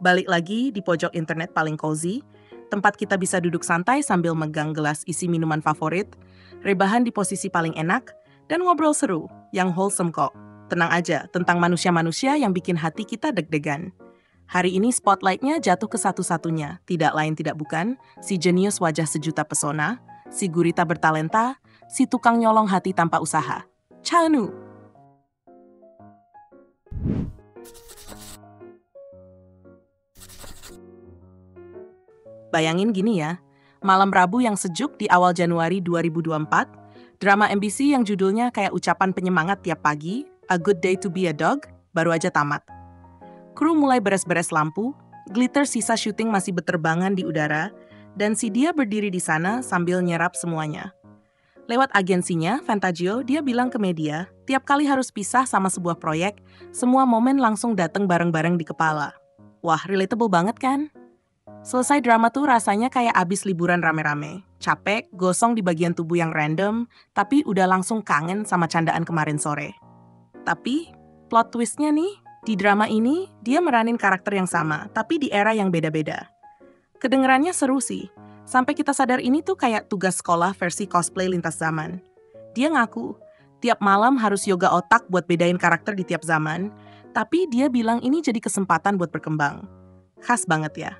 Balik lagi di pojok internet paling cozy, tempat kita bisa duduk santai sambil megang gelas isi minuman favorit, rebahan di posisi paling enak, dan ngobrol seru, yang wholesome kok. Tenang aja, tentang manusia-manusia yang bikin hati kita deg-degan. Hari ini spotlight-nya jatuh ke satu-satunya, tidak lain tidak bukan, si jenius wajah sejuta pesona, si gurita bertalenta, si tukang nyolong hati tanpa usaha. Cha Eun-woo. Bayangin gini ya, malam Rabu yang sejuk di awal Januari 2024, drama MBC yang judulnya kayak ucapan penyemangat tiap pagi, A Good Day to Be a Dog, baru aja tamat. Kru mulai beres-beres lampu, glitter sisa syuting masih beterbangan di udara, dan si dia berdiri di sana sambil nyerap semuanya. Lewat agensinya, Fantagio, dia bilang ke media, tiap kali harus pisah sama sebuah proyek, semua momen langsung dateng bareng-bareng di kepala. Wah, relatable banget kan? Selesai drama tuh rasanya kayak abis liburan rame-rame. Capek, gosong di bagian tubuh yang random, tapi udah langsung kangen sama candaan kemarin sore. Tapi, plot twistnya nih, di drama ini, dia meranin karakter yang sama, tapi di era yang beda-beda. Kedengerannya seru sih, sampai kita sadar ini tuh kayak tugas sekolah versi cosplay lintas zaman. Dia ngaku, tiap malam harus yoga otak buat bedain karakter di tiap zaman, tapi dia bilang ini jadi kesempatan buat berkembang. Khas banget ya.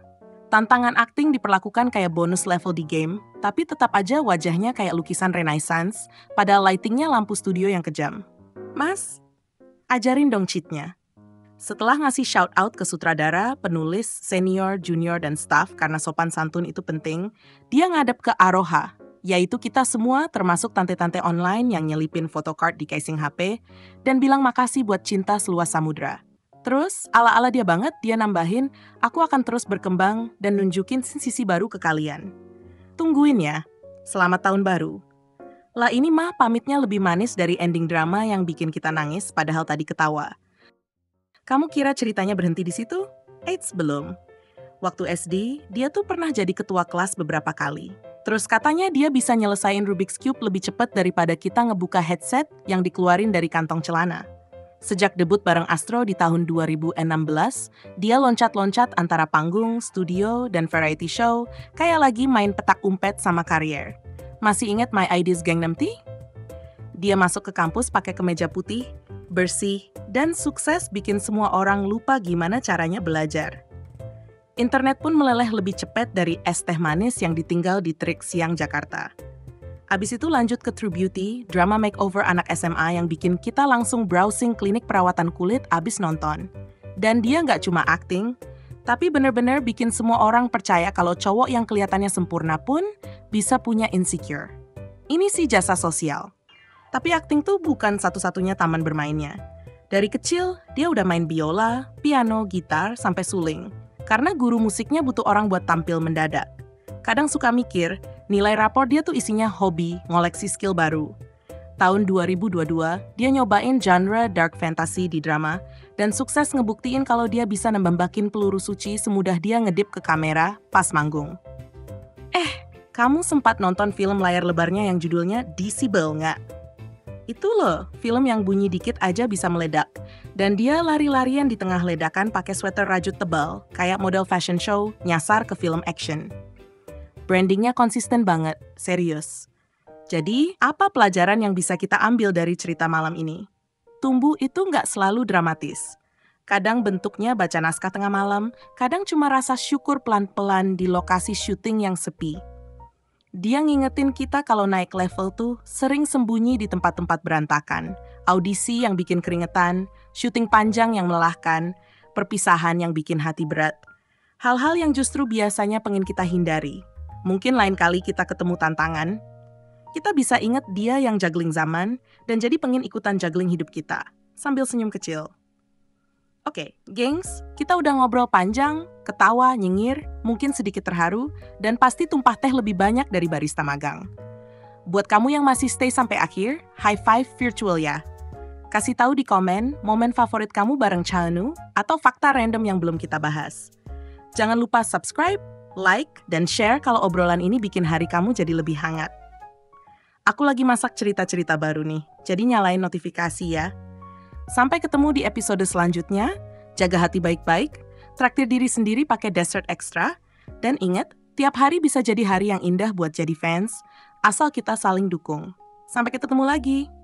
Tantangan akting diperlakukan kayak bonus level di game, tapi tetap aja wajahnya kayak lukisan Renaissance, padahal lightingnya lampu studio yang kejam. Mas, ajarin dong cheatnya. Setelah ngasih shout-out ke sutradara, penulis, senior, junior, dan staff karena sopan santun itu penting, dia ngadep ke Aroha, yaitu kita semua termasuk tante-tante online yang nyelipin photocard di casing HP, dan bilang makasih buat cinta seluas samudra. Terus, ala-ala dia banget, dia nambahin, aku akan terus berkembang dan nunjukin sisi baru ke kalian. Tungguin ya, selamat tahun baru. Lah ini mah pamitnya lebih manis dari ending drama yang bikin kita nangis padahal tadi ketawa. Kamu kira ceritanya berhenti di situ? Eits, belum. Waktu SD, dia tuh pernah jadi ketua kelas beberapa kali. Terus katanya dia bisa nyelesain Rubik's Cube lebih cepat daripada kita ngebuka headset yang dikeluarin dari kantong celana. Sejak debut bareng Astro di tahun 2016, dia loncat-loncat antara panggung, studio, dan variety show, kayak lagi main petak umpet sama karier. Masih ingat My ID's Gangnam Tea? Dia masuk ke kampus pakai kemeja putih, bersih, dan sukses bikin semua orang lupa gimana caranya belajar. Internet pun meleleh lebih cepat dari es teh manis yang ditinggal di Trik Siang Jakarta. Abis itu lanjut ke True Beauty, drama makeover anak SMA yang bikin kita langsung browsing klinik perawatan kulit abis nonton. Dan dia nggak cuma akting, tapi bener-bener bikin semua orang percaya kalau cowok yang kelihatannya sempurna pun bisa punya insecure. Ini sih jasa sosial. Tapi akting tuh bukan satu-satunya taman bermainnya. Dari kecil, dia udah main biola, piano, gitar, sampai suling. Karena guru musiknya butuh orang buat tampil mendadak. Kadang suka mikir, nilai rapor dia tuh isinya hobi, ngoleksi skill baru. Tahun 2022, dia nyobain genre dark fantasy di drama, dan sukses ngebuktiin kalau dia bisa nembakin peluru suci semudah dia ngedip ke kamera pas manggung. Kamu sempat nonton film layar lebarnya yang judulnya Decibel nggak? Itu loh, film yang bunyi dikit aja bisa meledak. Dan dia lari-larian di tengah ledakan pakai sweater rajut tebal, kayak model fashion show, nyasar ke film action. Brandingnya konsisten banget, serius. Jadi, apa pelajaran yang bisa kita ambil dari cerita malam ini? Tumbuh itu nggak selalu dramatis. Kadang bentuknya baca naskah tengah malam, kadang cuma rasa syukur pelan-pelan di lokasi syuting yang sepi. Dia ngingetin kita kalau naik level tuh sering sembunyi di tempat-tempat berantakan, audisi yang bikin keringetan, syuting panjang yang melelahkan, perpisahan yang bikin hati berat. Hal-hal yang justru biasanya pengen kita hindari. Mungkin lain kali kita ketemu tantangan, kita bisa ingat dia yang juggling zaman dan jadi pengen ikutan juggling hidup kita, sambil senyum kecil. Oke, gengs, kita udah ngobrol panjang, ketawa, nyengir, mungkin sedikit terharu, dan pasti tumpah teh lebih banyak dari barista magang. Buat kamu yang masih stay sampai akhir, high five virtual ya. Kasih tahu di komen momen favorit kamu bareng Cha Eun-woo atau fakta random yang belum kita bahas. Jangan lupa subscribe, like, dan share kalau obrolan ini bikin hari kamu jadi lebih hangat. Aku lagi masak cerita-cerita baru nih, jadi nyalain notifikasi ya. Sampai ketemu di episode selanjutnya, jaga hati baik-baik, Traktir diri sendiri pakai dessert ekstra, dan ingat, tiap hari bisa jadi hari yang indah buat jadi fans, asal kita saling dukung. Sampai ketemu lagi!